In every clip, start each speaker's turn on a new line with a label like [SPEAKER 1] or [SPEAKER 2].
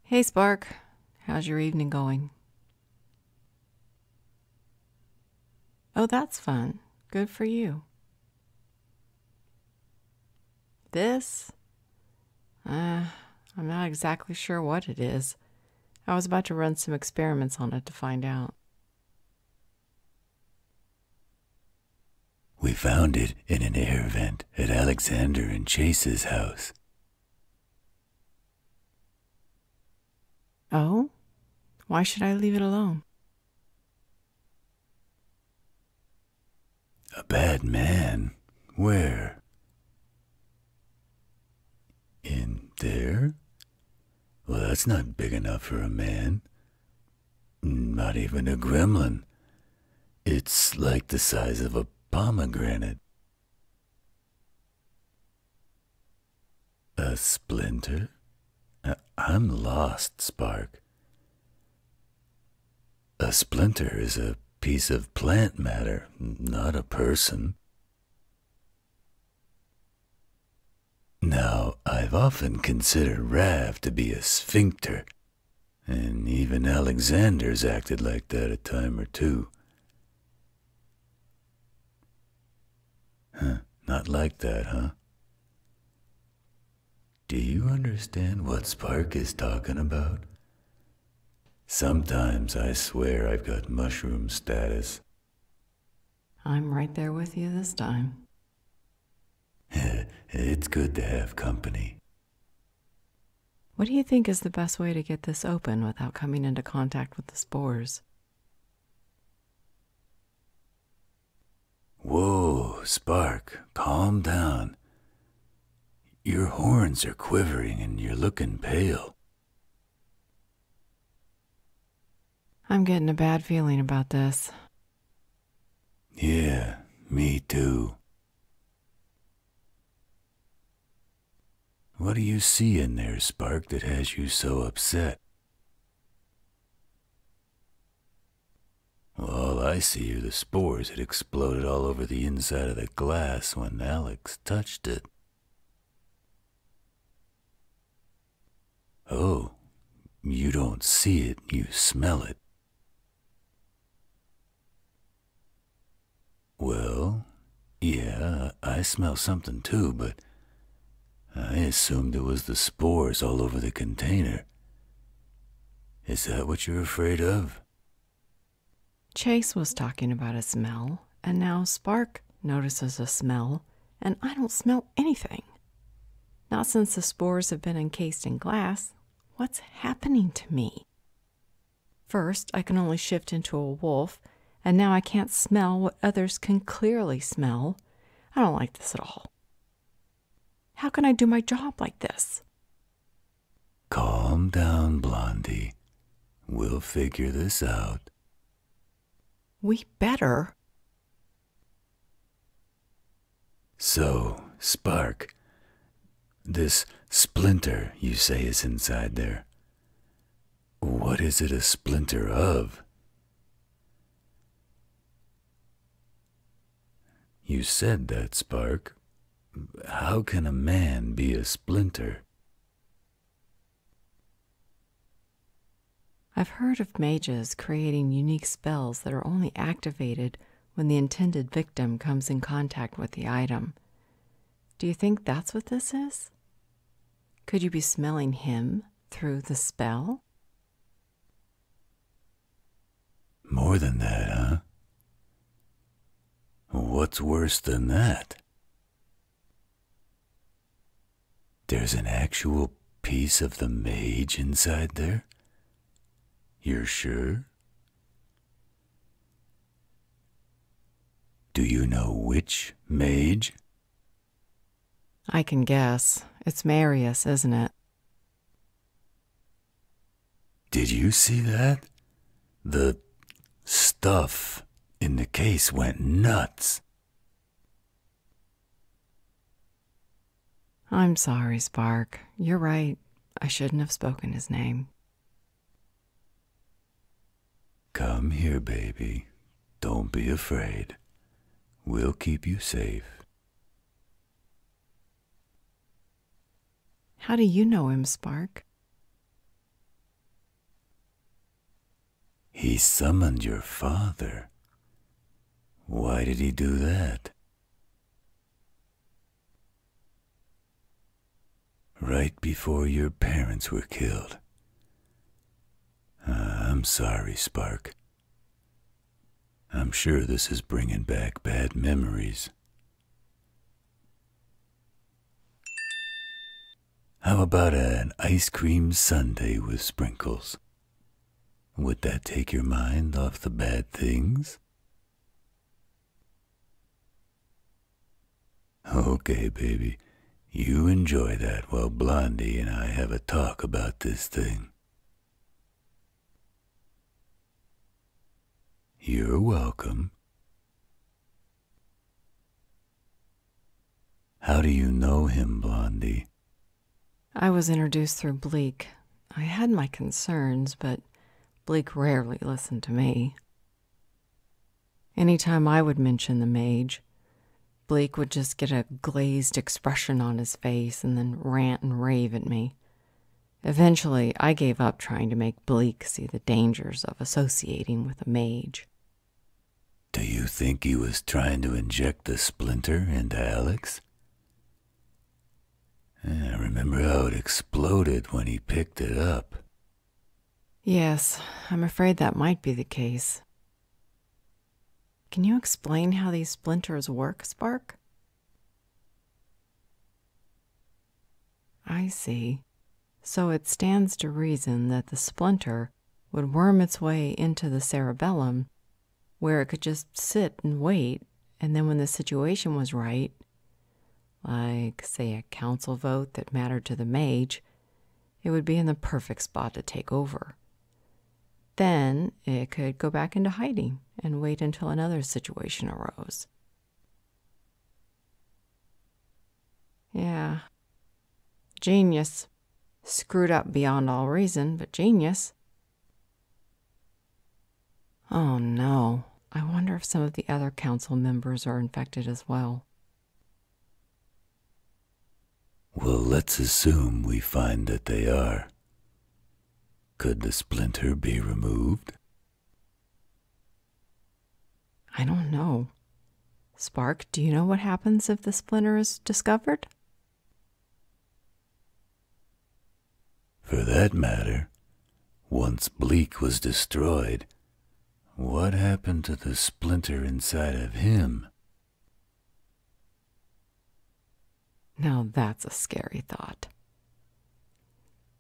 [SPEAKER 1] Hey, Spark. How's your evening going? Oh, that's fun. Good for you. This? I'm not exactly sure what it is. I was about to run some experiments on it to find out.
[SPEAKER 2] We found it in an air vent at Alexander and Chase's house.
[SPEAKER 1] Oh? Why should I leave it alone?
[SPEAKER 2] A bad man? Where? In there? Well, that's not big enough for a man. Not even a gremlin. It's like the size of a pomegranate. A splinter? I'm lost, Spark. A splinter is a piece of plant matter, not a person. Now, I've often considered Rav to be a sphincter, and even Alexander's acted like that a time or two. Not like that, huh? Do you understand what Spark is talking about? Sometimes I swear I've got mushroom status.
[SPEAKER 1] I'm right there with you this time.
[SPEAKER 2] It's good to have company.
[SPEAKER 1] What do you think is the best way to get this open without coming into contact with the spores?
[SPEAKER 2] Whoa, Spark, calm down. Your horns are quivering and you're looking pale.
[SPEAKER 1] I'm getting a bad feeling about this.
[SPEAKER 2] Yeah, me too. What do you see in there, Spark, that has you so upset? Well, all I see are the spores that exploded all over the inside of the glass when Alex touched it. Oh, you don't see it, you smell it. Well, yeah, I smell something too, but I assumed it was the spores all over the container. Is that what you're afraid of?
[SPEAKER 1] Chase was talking about a smell, and now Spark notices a smell, and I don't smell anything. Not since the spores have been encased in glass. What's happening to me? First, I can only shift into a wolf, and now I can't smell what others can clearly smell. I don't like this at all. How can I do my job like this?
[SPEAKER 2] Calm down, Blondie. We'll figure this out.
[SPEAKER 1] We better.
[SPEAKER 2] So, Spark, this splinter you say is inside there. What is it a splinter of? You said that, Spark. How can a man be a splinter?
[SPEAKER 1] I've heard of mages creating unique spells that are only activated when the intended victim comes in contact with the item. Do you think that's what this is? Could you be smelling him through the spell?
[SPEAKER 2] More than that, huh? What's worse than that? There's an actual piece of the mage inside there? You're sure? Do you know which mage?
[SPEAKER 1] I can guess. It's Marius, isn't it?
[SPEAKER 2] Did you see that? The stuff in the case went nuts.
[SPEAKER 1] I'm sorry, Spark. You're right. I shouldn't have spoken his name.
[SPEAKER 2] Come here, baby. Don't be afraid. We'll keep you safe.
[SPEAKER 1] How do you know him, Spark?
[SPEAKER 2] He summoned your father. Why did he do that? Right before your parents were killed. I'm sorry, Spark. I'm sure this is bringing back bad memories. How about an ice cream sundae with sprinkles? Would that take your mind off the bad things? Okay, baby. You enjoy that while Blondie and I have a talk about this thing. You're welcome. How do you know him, Blondie?
[SPEAKER 1] I was introduced through Bleak. I had my concerns, but Bleak rarely listened to me. Anytime I would mention the Mage, Bleak would just get a glazed expression on his face and then rant and rave at me. Eventually, I gave up trying to make Bleak see the dangers of associating with a mage.
[SPEAKER 2] Do you think he was trying to inject the splinter into Alex? I remember how it exploded when he picked it up.
[SPEAKER 1] Yes, I'm afraid that might be the case. Can you explain how these splinters work, Spark? I see. So it stands to reason that the splinter would worm its way into the cerebellum, where it could just sit and wait, and then when the situation was right, like, say, a council vote that mattered to the mage, it would be in the perfect spot to take over. Then it could go back into hiding and wait until another situation arose. Yeah. Genius. Screwed up beyond all reason, but genius. Oh no. I wonder if some of the other council members are infected as well.
[SPEAKER 2] Well, let's assume we find that they are. Could the splinter be removed?
[SPEAKER 1] I don't know. Spark, do you know what happens if the splinter is discovered?
[SPEAKER 2] For that matter, once Bleak was destroyed, what happened to the splinter inside of him?
[SPEAKER 1] Now that's a scary thought.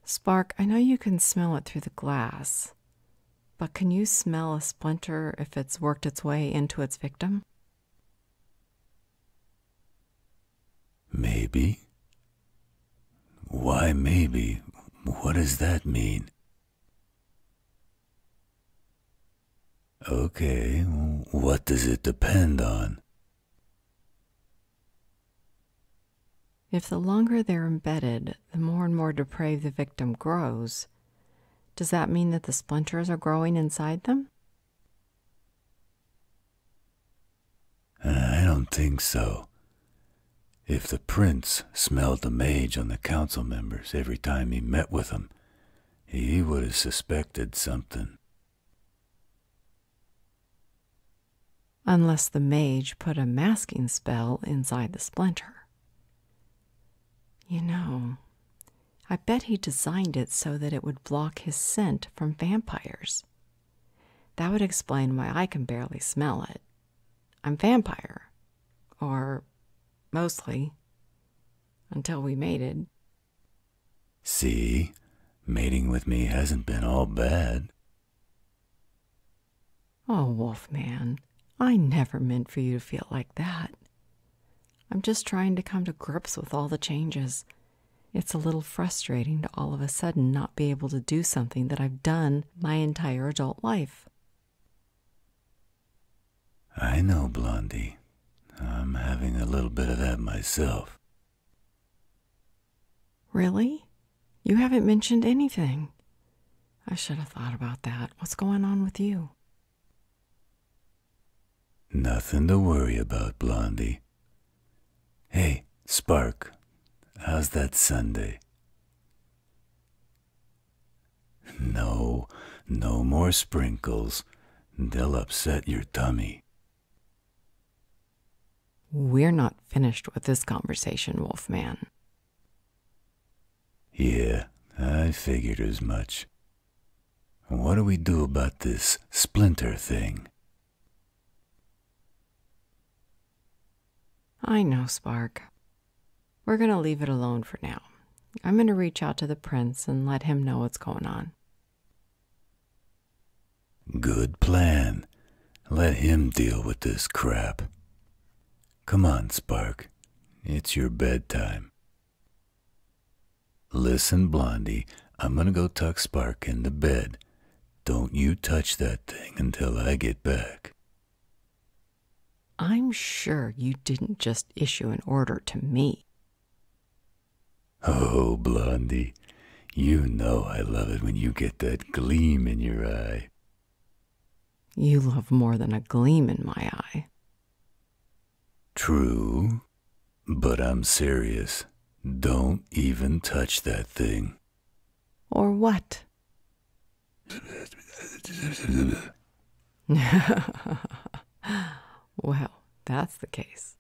[SPEAKER 1] Spark, I know you can smell it through the glass, but can you smell a splinter if it's worked its way into its victim?
[SPEAKER 2] Maybe. Why maybe? What does that mean? Okay, what does it depend on?
[SPEAKER 1] If the longer they're embedded, the more and more depraved the victim grows, does that mean that the splinters are growing inside them?
[SPEAKER 2] I don't think so. If the prince smelled the mage on the council members every time he met with them, he would have suspected something.
[SPEAKER 1] Unless the mage put a masking spell inside the splinter. You know, I bet he designed it so that it would block his scent from vampires. That would explain why I can barely smell it. I'm vampire. Or mostly. Until we mated.
[SPEAKER 2] See, mating with me hasn't been all bad.
[SPEAKER 1] Oh, Wolfman, I never meant for you to feel like that. I'm just trying to come to grips with all the changes. It's a little frustrating to all of a sudden not be able to do something that I've done my entire adult life.
[SPEAKER 2] I know, Blondie. I'm having a little bit of that myself.
[SPEAKER 1] Really? You haven't mentioned anything. I should have thought about that. What's going on with you?
[SPEAKER 2] Nothing to worry about, Blondie. Hey, Spark, how's that Sunday? No, No more sprinkles. They'll upset your tummy.
[SPEAKER 1] We're not finished with this conversation, Wolfman.
[SPEAKER 2] Yeah, I figured as much. What do we do about this splinter thing?
[SPEAKER 1] I know, Spark. We're going to leave it alone for now. I'm going to reach out to the prince and let him know what's going on.
[SPEAKER 2] Good plan. Let him deal with this crap. Come on, Spark. It's your bedtime. Listen, Blondie, I'm gonna go tuck Spark into bed. Don't you touch that thing until I get back.
[SPEAKER 1] I'm sure you didn't just issue an order to me.
[SPEAKER 2] Oh, Blondie, you know I love it when you get that gleam in your eye.
[SPEAKER 1] You love more than a gleam in my eye.
[SPEAKER 2] True, but I'm serious. Don't even touch that thing.
[SPEAKER 1] Or what? Well, that's the case.